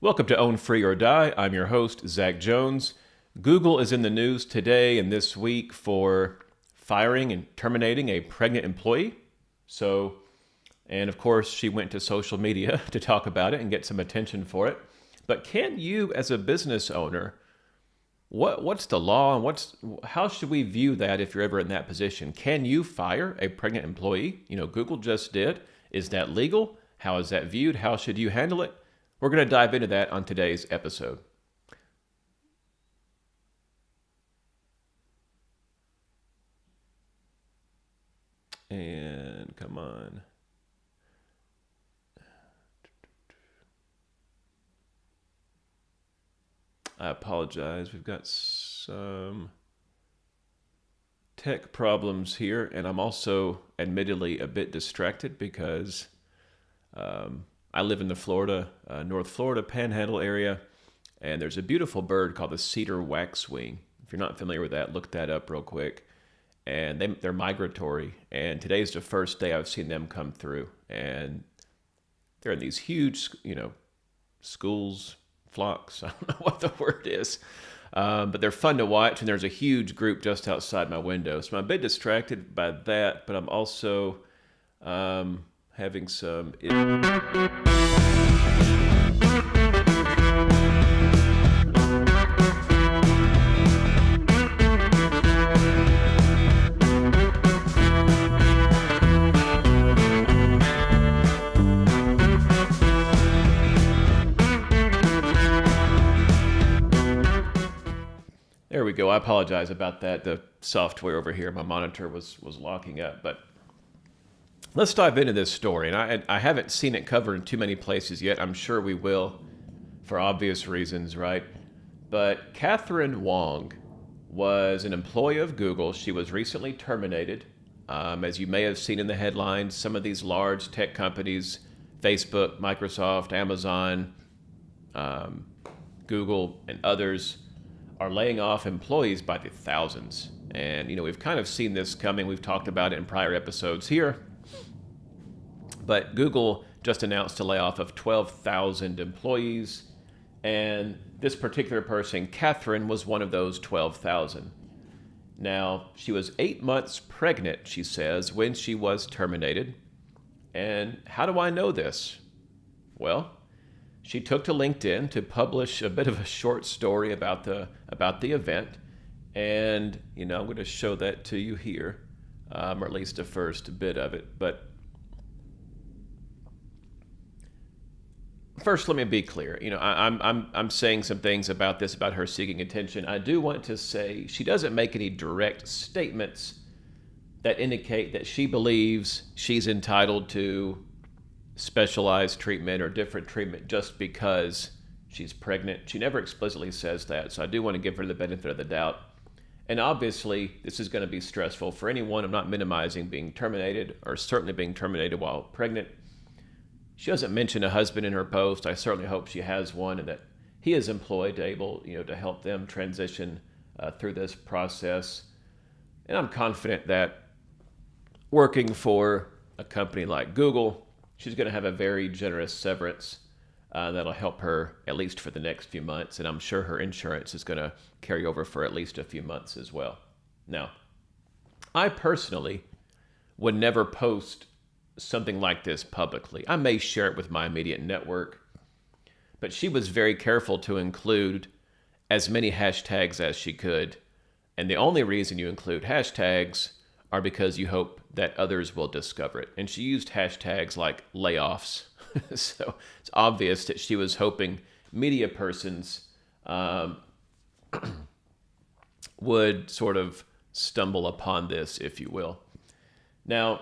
Welcome to Own Free or Die. I'm your host, Zach Jones. Google is in the news today and this week for firing and terminating a pregnant employee. And of course, she went to social media to talk about it and get some attention for it. But can you, as a business owner, what's the law and how should we view that if you're ever in that position? Can you fire a pregnant employee? Google just did. Is that legal? How is that viewed? How should you handle it? We're going to dive into that on today's episode. And come on. I apologize. We've got some tech problems here, and I'm also admittedly a bit distracted because I live in the North Florida Panhandle area, and there's a beautiful bird called the cedar waxwing. If you're not familiar with that, look that up real quick. And they're migratory, and today's the first day I've seen them come through. And they're in these huge, schools, flocks. I don't know what the word is, but they're fun to watch, and there's a huge group just outside my window. So I'm a bit distracted by that, but I'm also having some... There we go. I apologize about that. The software over here, my monitor was locking up, but let's dive into this story. And I haven't seen it covered in too many places yet. I'm sure we will for obvious reasons, right? But Catherine Wong was an employee of Google. She was recently terminated. As you may have seen in the headlines, some of these large tech companies, Facebook, Microsoft, Amazon, Google, and others are laying off employees by the thousands. And, we've kind of seen this coming. We've talked about it in prior episodes here. But Google just announced a layoff of 12,000 employees. And this particular person, Catherine, was one of those 12,000. Now, she was 8 months pregnant, she says, when she was terminated. And how do I know this? Well, she took to LinkedIn to publish a bit of a short story about the event. And, I'm going to show that to you here, or at least the first bit of it. But first, let me be clear. I'm saying some things about this, about her seeking attention. I do want to say she doesn't make any direct statements that indicate that she believes she's entitled to specialized treatment or different treatment just because she's pregnant. She never explicitly says that, so I do want to give her the benefit of the doubt. And obviously, this is going to be stressful for anyone. I'm not minimizing being terminated, or certainly being terminated while pregnant. She doesn't mention a husband in her post. I certainly hope she has one and that he is employed to help them transition through this process. And I'm confident that working for a company like Google, she's going to have a very generous severance that'll help her at least for the next few months. And I'm sure her insurance is going to carry over for at least a few months as well. Now, I personally would never post something like this publicly. I may share it with my immediate network, but she was very careful to include as many hashtags as she could. And the only reason you include hashtags are because you hope that others will discover it. And she used hashtags like layoffs. So it's obvious that she was hoping media persons would sort of stumble upon this, if you will. Now,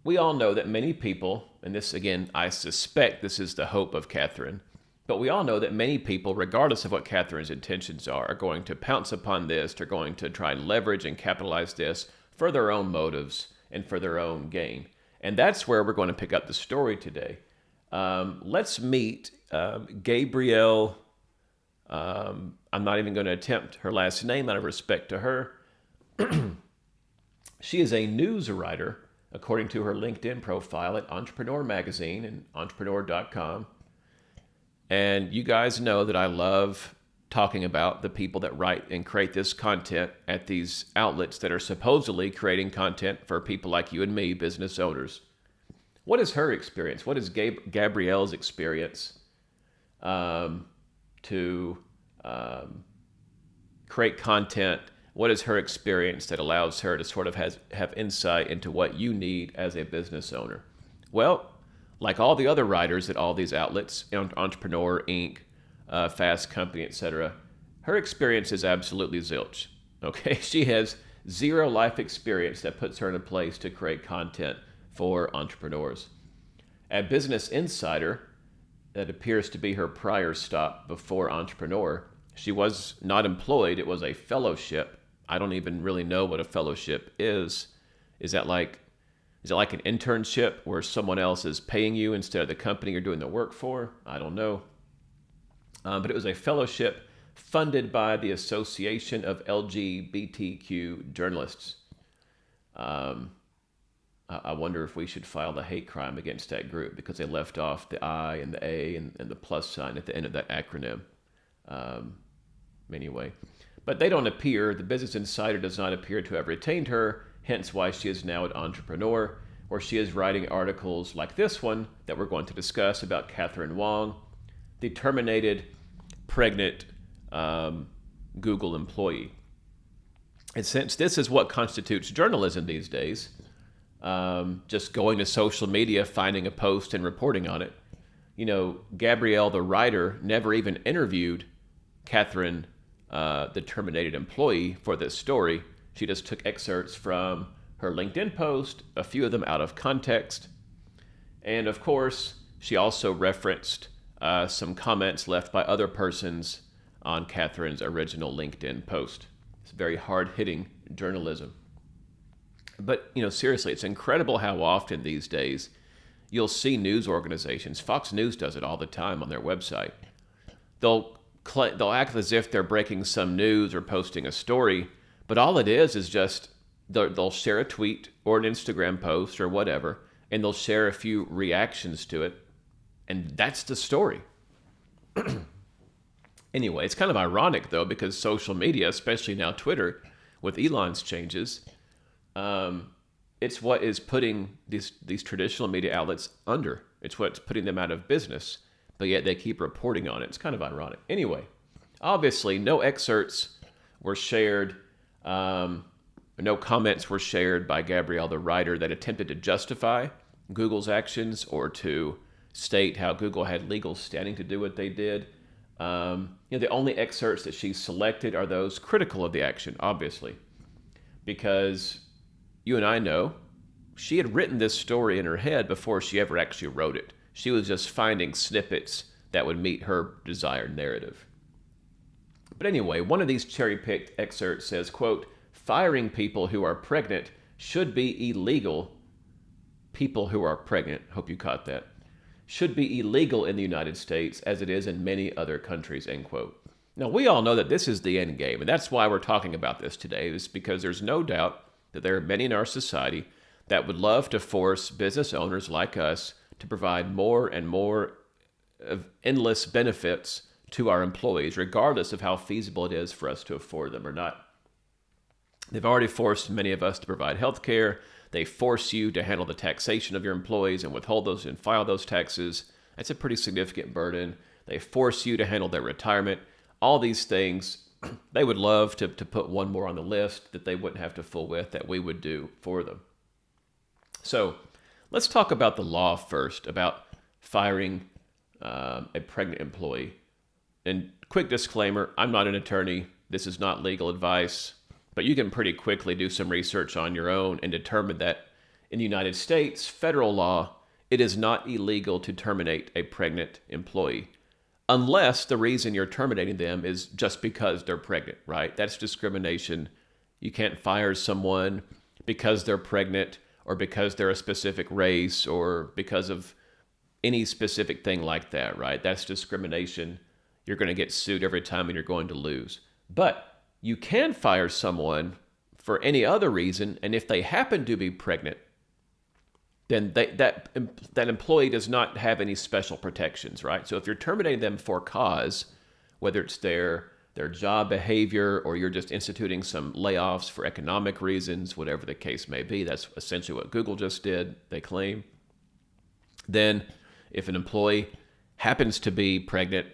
we all know that many people, and this again, I suspect this is the hope of Catherine, but we all know that many people, regardless of what Catherine's intentions are going to pounce upon this. They're going to try and leverage and capitalize this for their own motives and for their own gain. And that's where we're going to pick up the story today. Let's meet Gabrielle. I'm not even going to attempt her last name out of respect to her. She is a news writer, according to her LinkedIn profile at Entrepreneur Magazine and entrepreneur.com. And you guys know that I love talking about the people that write and create this content at these outlets that are supposedly creating content for people like you and me, business owners. What is her experience? What is Gabrielle's experience to create content? What is her experience that allows her to sort of have insight into what you need as a business owner? Well, like all the other writers at all these outlets, Entrepreneur, Inc., Fast Company, etc., her experience is absolutely zilch. Okay, she has zero life experience that puts her in a place to create content for entrepreneurs. At Business Insider, that appears to be her prior stop before Entrepreneur, she was not employed. It was a fellowship. I don't even really know what a fellowship is. Is it like an internship where someone else is paying you instead of the company you're doing the work for? I don't know. But it was a fellowship funded by the Association of LGBTQ Journalists. I wonder if we should file the hate crime against that group because they left off the I and the A and the plus sign at the end of that acronym. Anyway, but they don't appear, the Business Insider does not appear to have retained her, hence why she is now an Entrepreneur, where she is writing articles like this one that we're going to discuss about Catherine Wong, the terminated pregnant Google employee. And since this is what constitutes journalism these days, just going to social media, finding a post and reporting on it, Gabrielle, the writer, never even interviewed Catherine, the terminated employee, for this story. She just took excerpts from her LinkedIn post, a few of them out of context. And of course, she also referenced some comments left by other persons on Catherine's original LinkedIn post. It's very hard-hitting journalism. But, seriously, it's incredible how often these days you'll see news organizations, Fox News does it all the time on their website. They'll act as if they're breaking some news or posting a story, but all it is just they'll share a tweet or an Instagram post or whatever, and they'll share a few reactions to it, and that's the story. Anyway, it's kind of ironic, though, because social media, especially now Twitter, with Elon's changes, it's what is putting these traditional media outlets under. It's what's putting them out of business, but yet they keep reporting on it. It's kind of ironic. Anyway, obviously, no excerpts were shared, no comments were shared by Gabrielle, the writer, that attempted to justify Google's actions or to state how Google had legal standing to do what they did. The only excerpts that she selected are those critical of the action, obviously, because you and I know she had written this story in her head before she ever actually wrote it. She was just finding snippets that would meet her desired narrative. But anyway, one of these cherry-picked excerpts says, quote, "Firing people who are pregnant should be illegal." People who are pregnant, hope you caught that, should be illegal in the United States as it is in many other countries, end quote. Now, we all know that this is the end game, and that's why we're talking about this today, is because there's no doubt that there are many in our society that would love to force business owners like us to provide more and more of endless benefits to our employees, regardless of how feasible it is for us to afford them or not. They've already forced many of us to provide health care. They force you to handle the taxation of your employees and withhold those and file those taxes. That's a pretty significant burden. They force you to handle their retirement. All these things, they would love to put one more on the list that they wouldn't have to fool with, that we would do for them. So let's talk about the law first, about firing a pregnant employee. And quick disclaimer, I'm not an attorney. This is not legal advice. But you can pretty quickly do some research on your own and determine that in the United States, federal law, it is not illegal to terminate a pregnant employee, unless the reason you're terminating them is just because they're pregnant, right? That's discrimination. You can't fire someone because they're pregnant or because they're a specific race or because of any specific thing like that, right? That's discrimination. You're going to get sued every time and you're going to lose. But you can fire someone for any other reason, and if they happen to be pregnant, then that employee does not have any special protections, right? So if you're terminating them for cause, whether it's their job behavior or you're just instituting some layoffs for economic reasons, whatever the case may be, that's essentially what Google just did, they claim. Then if an employee happens to be pregnant,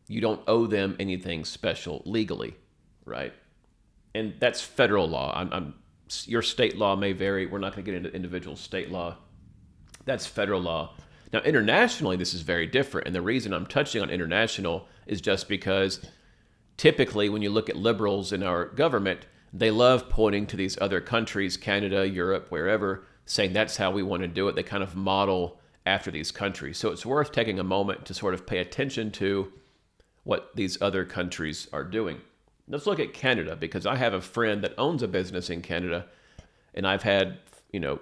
you don't owe them anything special legally, right? And that's federal law. Your state law may vary. We're not going to get into individual state law. That's federal law. Now, internationally, this is very different. And the reason I'm touching on international is just because typically when you look at liberals in our government, they love pointing to these other countries, Canada, Europe, wherever, saying that's how we want to do it. They kind of model after these countries. So it's worth taking a moment to sort of pay attention to what these other countries are doing. Let's look at Canada, because I have a friend that owns a business in Canada, and I've had,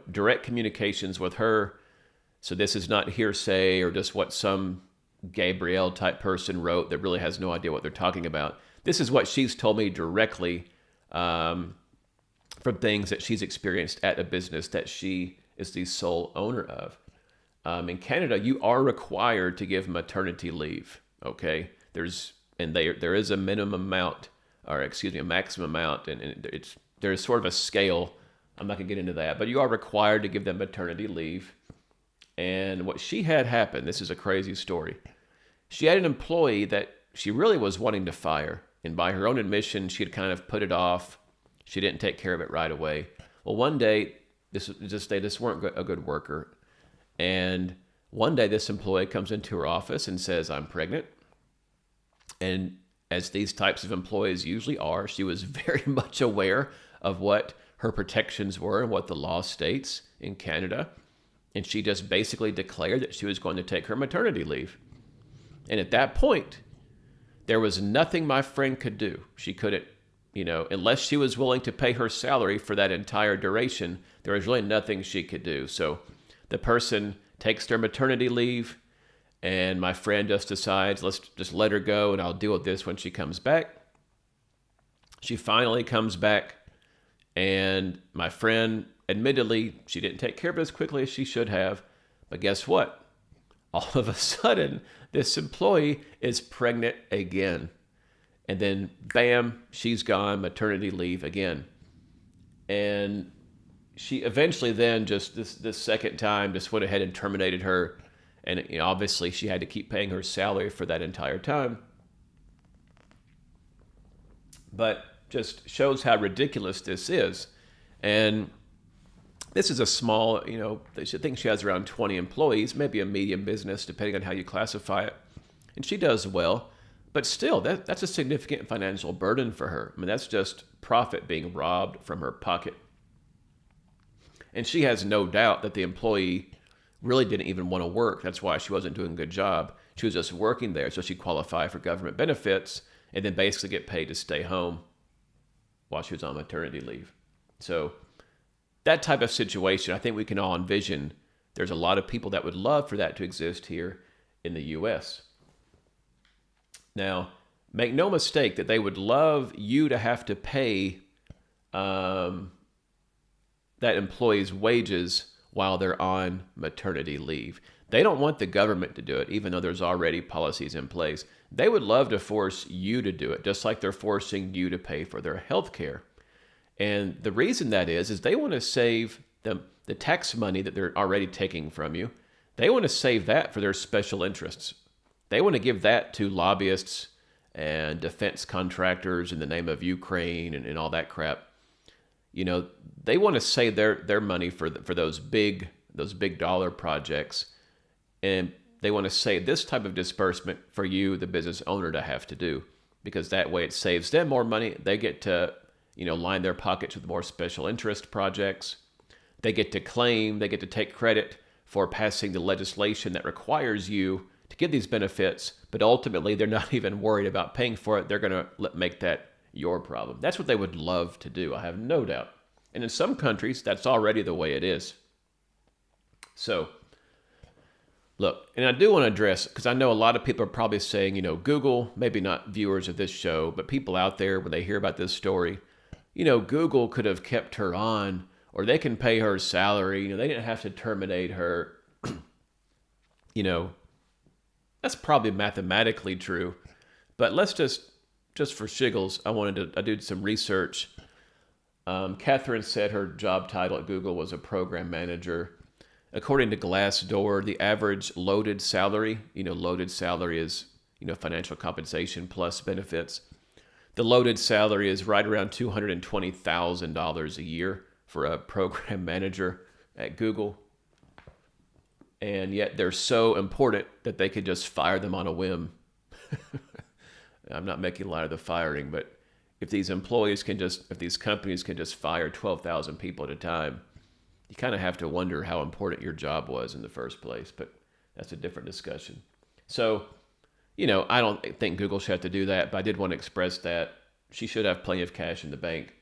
direct communications with her. So this is not hearsay or just what some Gabrielle type person wrote that really has no idea what they're talking about. This is what she's told me directly from things that she's experienced at a business that she is the sole owner of. In Canada, you are required to give maternity leave. Okay, there is a minimum amount, a maximum amount, and there's sort of a scale. I'm not gonna get into that, but you are required to give them maternity leave. And what she had happen, this is a crazy story. She had an employee that she really was wanting to fire, and by her own admission, she had kind of put it off. She didn't take care of it right away. Well, one day, they just weren't a good worker. And one day this employee comes into her office and says, "I'm pregnant." And as these types of employees usually are, she was very much aware of what her protections were and what the law states in Canada. And she just basically declared that she was going to take her maternity leave. And at that point, there was nothing my friend could do. She couldn't, unless she was willing to pay her salary for that entire duration, there was really nothing she could do. So the person takes their maternity leave, and my friend just decides, let's just let her go and I'll deal with this when she comes back. She finally comes back, and my friend, admittedly, she didn't take care of it as quickly as she should have. But guess what? All of a sudden, this employee is pregnant again. And then, bam, she's gone, maternity leave again. And she eventually then just this second time just went ahead and terminated her. And obviously she had to keep paying her salary for that entire time. But just shows how ridiculous this is. And this is a small, I think she has around 20 employees, maybe a medium business, depending on how you classify it. And she does well. But still, that's a significant financial burden for her. I mean, that's just profit being robbed from her pocket. And she has no doubt that the employee really didn't even want to work. That's why she wasn't doing a good job. She was just working there, so she qualified for government benefits and then basically get paid to stay home while she was on maternity leave. So that type of situation, I think we can all envision. There's a lot of people that would love for that to exist here in the U.S. Now, make no mistake that they would love you to have to pay that employee's wages while they're on maternity leave. They don't want the government to do it, even though there's already policies in place. They would love to force you to do it, just like they're forcing you to pay for their health care. And the reason that is they want to save the tax money that they're already taking from you. They want to save that for their special interests. They want to give that to lobbyists and defense contractors in the name of Ukraine and all that crap. They want to save their money for those big dollar projects, and they want to save this type of disbursement for you, the business owner, to have to do, because that way it saves them more money. They get to line their pockets with more special interest projects. They get to take credit for passing the legislation that requires you to give these benefits, but ultimately they're not even worried about paying for it. They're going to make that your problem. That's what they would love to do, I have no doubt. And in some countries, that's already the way it is. So, look, and I do want to address, because I know a lot of people are probably saying, Google, maybe not viewers of this show, but people out there, when they hear about this story, Google could have kept her on, or they can pay her salary. They didn't have to terminate her. you know, that's probably mathematically true. But let's just for shiggles, I did some research. Catherine said her job title at Google was a program manager. According to Glassdoor, the average loaded salary, loaded salary is, financial compensation plus benefits. The loaded salary is right around $220,000 a year for a program manager at Google. And yet they're so important that they could just fire them on a whim. I'm not making light of the firing, but if these companies can just fire 12,000 people at a time, you kind of have to wonder how important your job was in the first place. But that's a different discussion. So, I don't think Google should have to do that, but I did want to express that she should have plenty of cash in the bank.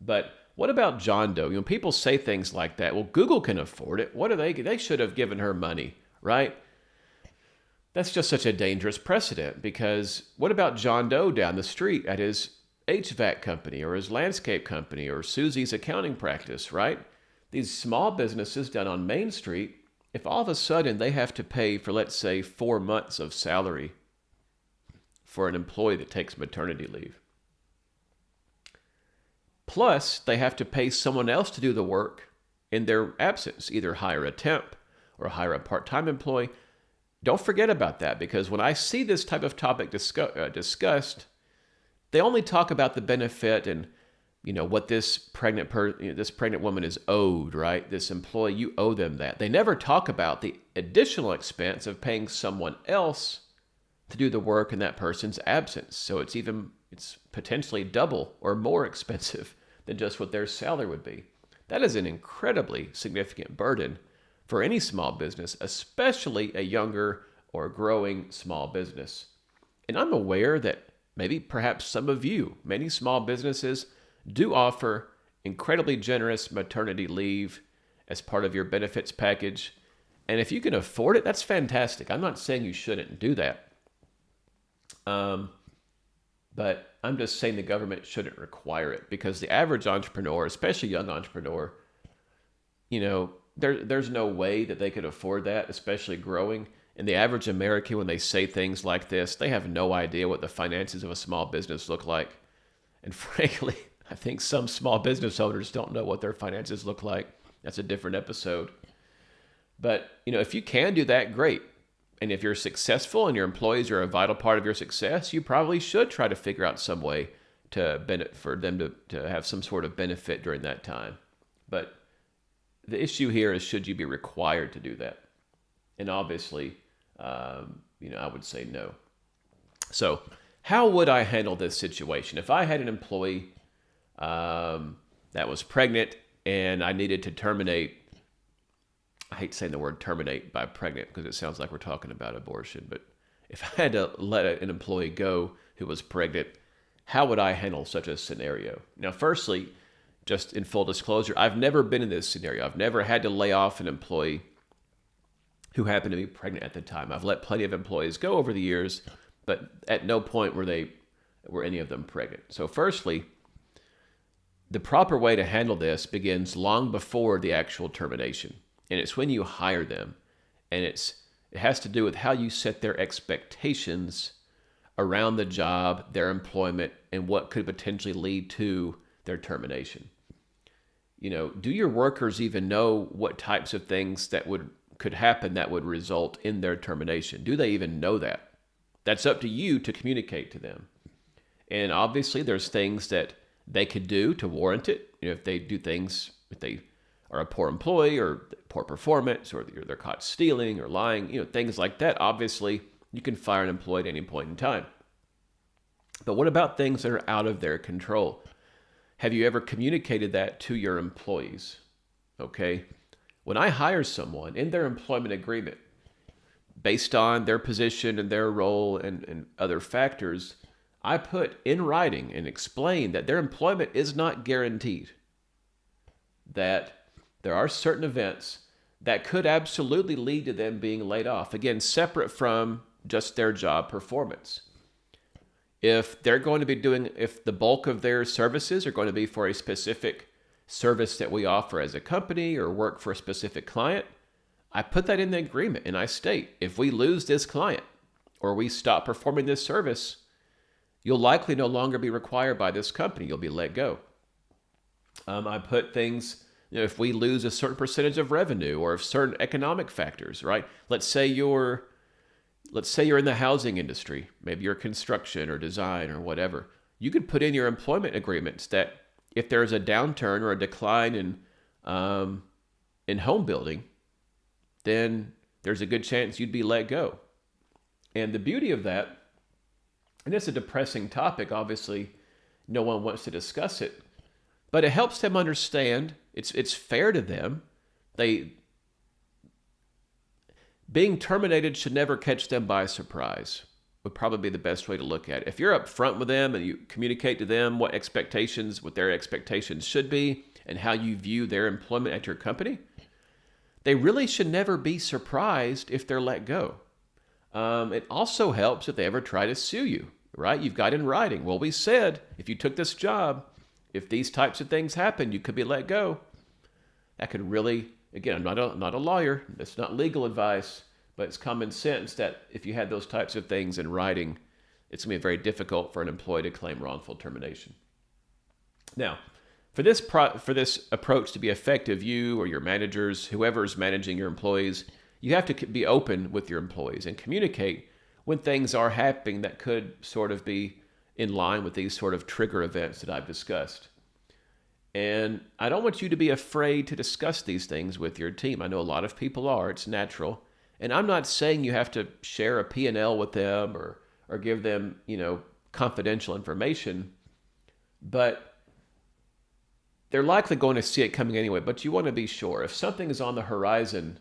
But what about John Doe? People say things like that. Well, Google can afford it. What are they? They should have given her money, right? That's just such a dangerous precedent, because what about John Doe down the street at his HVAC company or his landscape company or Susie's accounting practice, right? These small businesses down on Main Street, if all of a sudden they have to pay for, let's say, 4 months of salary for an employee that takes maternity leave, plus they have to pay someone else to do the work in their absence, either hire a temp or hire a part-time employee, don't forget about that, because when I see this type of topic discussed, they only talk about the benefit and what this pregnant woman is owed, right? This employee, you owe them that. They never talk about the additional expense of paying someone else to do the work in that person's absence. So it's potentially double or more expensive than just what their salary would be. That is an incredibly significant burden for any small business, especially a younger or growing small business. And I'm aware that perhaps many small businesses do offer incredibly generous maternity leave as part of your benefits package. And if you can afford it, that's fantastic. I'm not saying you shouldn't do that. But I'm just saying the government shouldn't require it, because the average entrepreneur, especially young entrepreneur, there's no way that they could afford that, especially growing. And the average American, when they say things like this, they have no idea what the finances of a small business look like. And frankly, I think some small business owners don't know what their finances look like. That's a different episode. But, if you can do that, great. And if you're successful and your employees are a vital part of your success, you probably should try to figure out some way for them to have some sort of benefit during that time. But the issue here is, should you be required to do that? And obviously, I would say no. So how would I handle this situation? If I had an employee that was pregnant and I needed to terminate, I hate saying the word terminate by pregnant because it sounds like we're talking about abortion, but if I had to let an employee go who was pregnant, how would I handle such a scenario? Now, firstly, just in full disclosure, I've never been in this scenario. I've never had to lay off an employee who happened to be pregnant at the time. I've let plenty of employees go over the years, but at no point were any of them pregnant. So firstly, the proper way to handle this begins long before the actual termination. And it's when you hire them. And it has to do with how you set their expectations around the job, their employment, and what could potentially lead to their termination. Do your workers even know what types of things that could happen that would result in their termination? Do they even know that? That's up to you to communicate to them. And obviously there's things that they could do to warrant it. If they are a poor employee or poor performance, or they're caught stealing or lying, things like that. Obviously, you can fire an employee at any point in time. But what about things that are out of their control? Have you ever communicated that to your employees? Okay. When I hire someone in their employment agreement, based on their position and their role and other factors, I put in writing and explain that their employment is not guaranteed. That there are certain events that could absolutely lead to them being laid off. Again, separate from just their job performance. If the bulk of their services are going to be for a specific service that we offer as a company or work for a specific client, I put that in the agreement and I state, if we lose this client or we stop performing this service, you'll likely no longer be required by this company. You'll be let go. I put things, if we lose a certain percentage of revenue or if certain economic factors, right? Let's say you're in the housing industry, maybe you're construction or design or whatever. You could put in your employment agreements that if there's a downturn or a decline in home building, then there's a good chance you'd be let go. And the beauty of that, and it's a depressing topic, obviously, no one wants to discuss it, but it helps them understand it's fair to them. Being terminated should never catch them by surprise, would probably be the best way to look at it. If you're upfront with them and you communicate to them what their expectations should be and how you view their employment at your company, they really should never be surprised if they're let go. It also helps if they ever try to sue you, right? You've got in writing, well, we said if you took this job, if these types of things happen, you could be let go. That could really, again, I'm not a lawyer. It's not legal advice, but it's common sense that if you had those types of things in writing, it's going to be very difficult for an employee to claim wrongful termination. Now, for this approach to be effective, you or your managers, whoever's managing your employees, you have to be open with your employees and communicate when things are happening that could sort of be in line with these sort of trigger events that I've discussed. And I don't want you to be afraid to discuss these things with your team. I know a lot of people are. It's natural. And I'm not saying you have to share a P&L with them or give them, confidential information, but they're likely going to see it coming anyway. But you want to be sure. If something is on the horizon,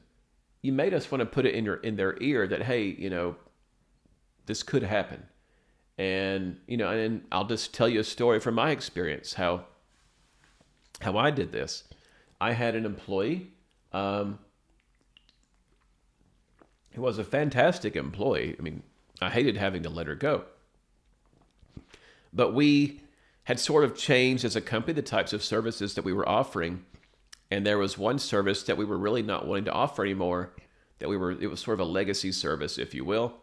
you may just want to put it in their ear that, hey, this could happen. And, and I'll just tell you a story from my experience, how I did this. I had an employee who was a fantastic employee. I mean, I hated having to let her go. But we had sort of changed as a company the types of services that we were offering. And there was one service that we were really not wanting to offer anymore, it was sort of a legacy service, if you will.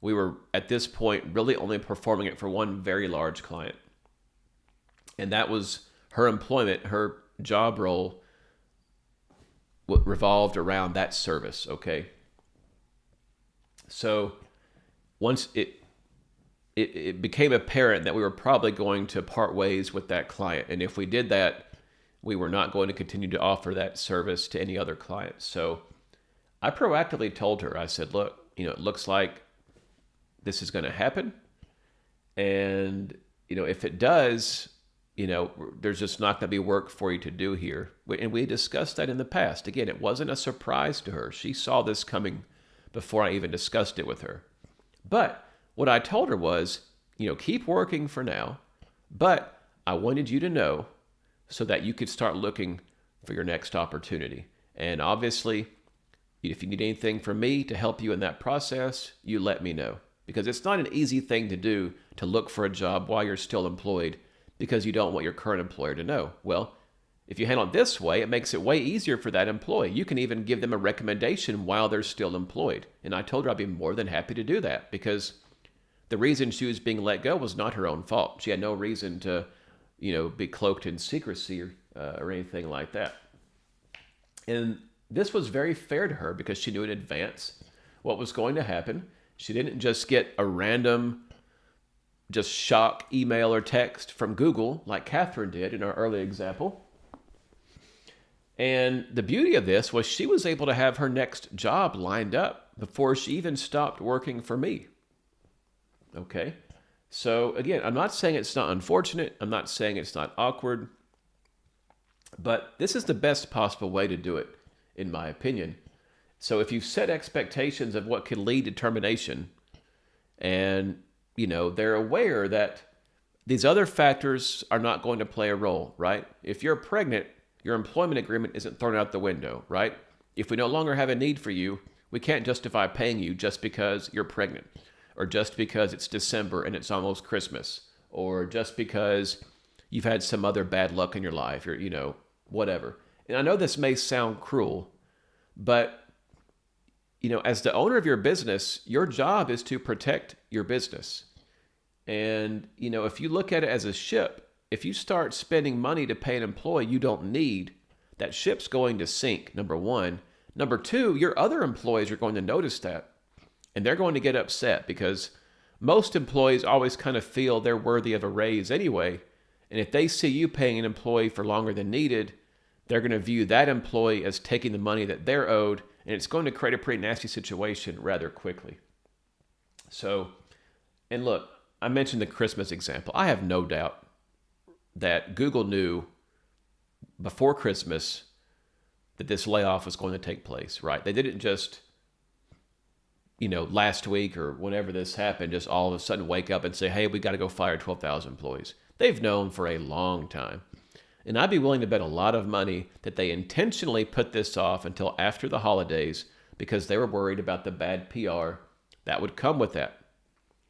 We were, at this point, really only performing it for one very large client. And that was her employment, her job role revolved around that service, okay? So once it became apparent that we were probably going to part ways with that client. And if we did that, we were not going to continue to offer that service to any other clients. So I proactively told her, I said, look, it looks like this is going to happen. And, if it does, there's just not going to be work for you to do here. And we discussed that in the past. Again, it wasn't a surprise to her. She saw this coming before I even discussed it with her. But what I told her was, keep working for now, but I wanted you to know so that you could start looking for your next opportunity. And obviously, if you need anything from me to help you in that process, you let me know. Because it's not an easy thing to do to look for a job while you're still employed because you don't want your current employer to know. Well, if you handle it this way, it makes it way easier for that employee. You can even give them a recommendation while they're still employed. And I told her I'd be more than happy to do that because the reason she was being let go was not her own fault. She had no reason to, be cloaked in secrecy or anything like that. And this was very fair to her because she knew in advance what was going to happen. She didn't just get a random shock email or text from Google like Catherine did in our early example. And the beauty of this was she was able to have her next job lined up before she even stopped working for me. Okay? So again, I'm not saying it's not unfortunate. I'm not saying it's not awkward. But this is the best possible way to do it, in my opinion. So if you set expectations of what could lead to termination and, they're aware that these other factors are not going to play a role, right? If you're pregnant, your employment agreement isn't thrown out the window, right? If we no longer have a need for you, we can't justify paying you just because you're pregnant or just because it's December and it's almost Christmas or just because you've had some other bad luck in your life. whatever. And I know this may sound cruel, but as the owner of your business, your job is to protect your business. And, if you look at it as a ship, if you start spending money to pay an employee you don't need, that ship's going to sink, number one. Number two, your other employees are going to notice that, and they're going to get upset because most employees always kind of feel they're worthy of a raise anyway. And if they see you paying an employee for longer than needed, they're going to view that employee as taking the money that they're owed, and it's going to create a pretty nasty situation rather quickly. So, and look, I mentioned the Christmas example. I have no doubt that Google knew before Christmas that this layoff was going to take place, right? They didn't just, last week or whenever this happened, just all of a sudden wake up and say, hey, we got to go fire 12,000 employees. They've known for a long time. And I'd be willing to bet a lot of money that they intentionally put this off until after the holidays because they were worried about the bad PR that would come with that.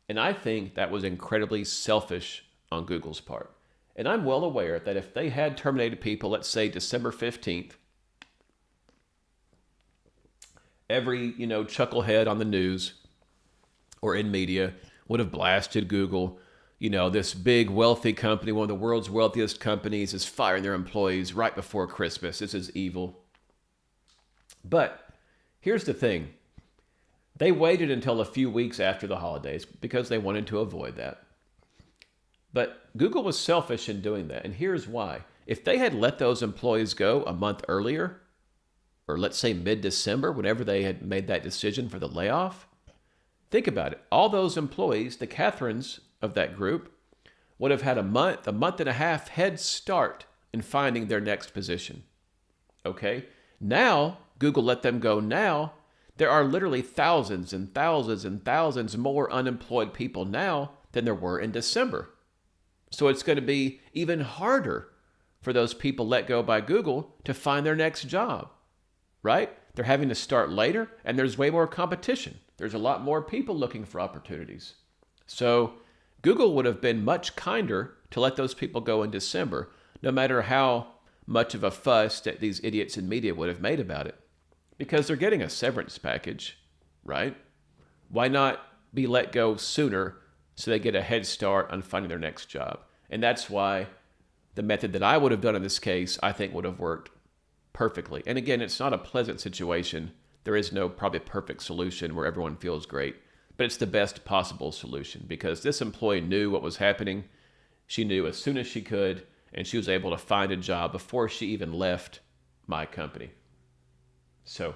And I think that was incredibly selfish on Google's part. And I'm well aware that if they had terminated people, let's say December 15th, every, chucklehead on the news or in media would have blasted Google. This big wealthy company, one of the world's wealthiest companies, is firing their employees right before Christmas. This is evil. But here's the thing. They waited until a few weeks after the holidays because they wanted to avoid that. But Google was selfish in doing that. And here's why. If they had let those employees go a month earlier, or let's say mid-December, whenever they had made that decision for the layoff, think about it. All those employees, the Catherines of that group, would have had a month and a half head start in finding their next position. Okay? Now, Google let them go now. There are literally thousands and thousands and thousands more unemployed people now than there were in December. So it's going to be even harder for those people let go by Google to find their next job, right? They're having to start later, and there's way more competition. There's a lot more people looking for opportunities. So Google would have been much kinder to let those people go in December, no matter how much of a fuss that these idiots in media would have made about it. Because they're getting a severance package, right? Why not be let go sooner so they get a head start on finding their next job? And that's why the method that I would have done in this case, I think would have worked perfectly. And again, it's not a pleasant situation. There is no probably perfect solution where everyone feels great, but it's the best possible solution because this employee knew what was happening. She knew as soon as she could, and she was able to find a job before she even left my company. So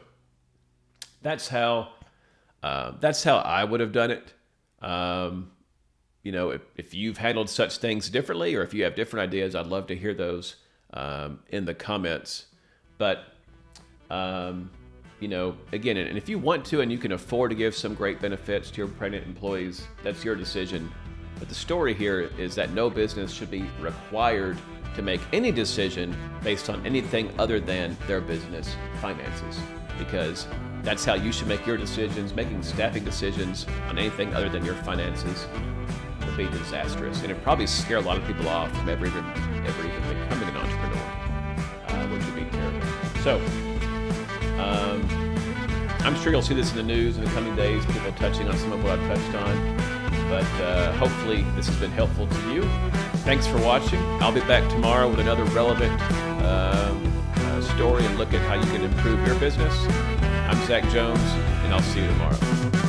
that's how I would have done it. If you've handled such things differently, or if you have different ideas, I'd love to hear those in the comments. But again, and if you want to and you can afford to give some great benefits to your pregnant employees, that's your decision. But the story here is that no business should be required to make any decision based on anything other than their business finances, because that's how you should make your decisions. Making staffing decisions on anything other than your finances would be disastrous, and it'd probably scare a lot of people off from ever even becoming an entrepreneur, which would be terrible. So I'm sure you'll see this in the news in the coming days, people touching on some of what I've touched on. But hopefully this has been helpful to you. Thanks for watching. I'll be back tomorrow with another relevant story and look at how you can improve your business. I'm Zach Jones, and I'll see you tomorrow.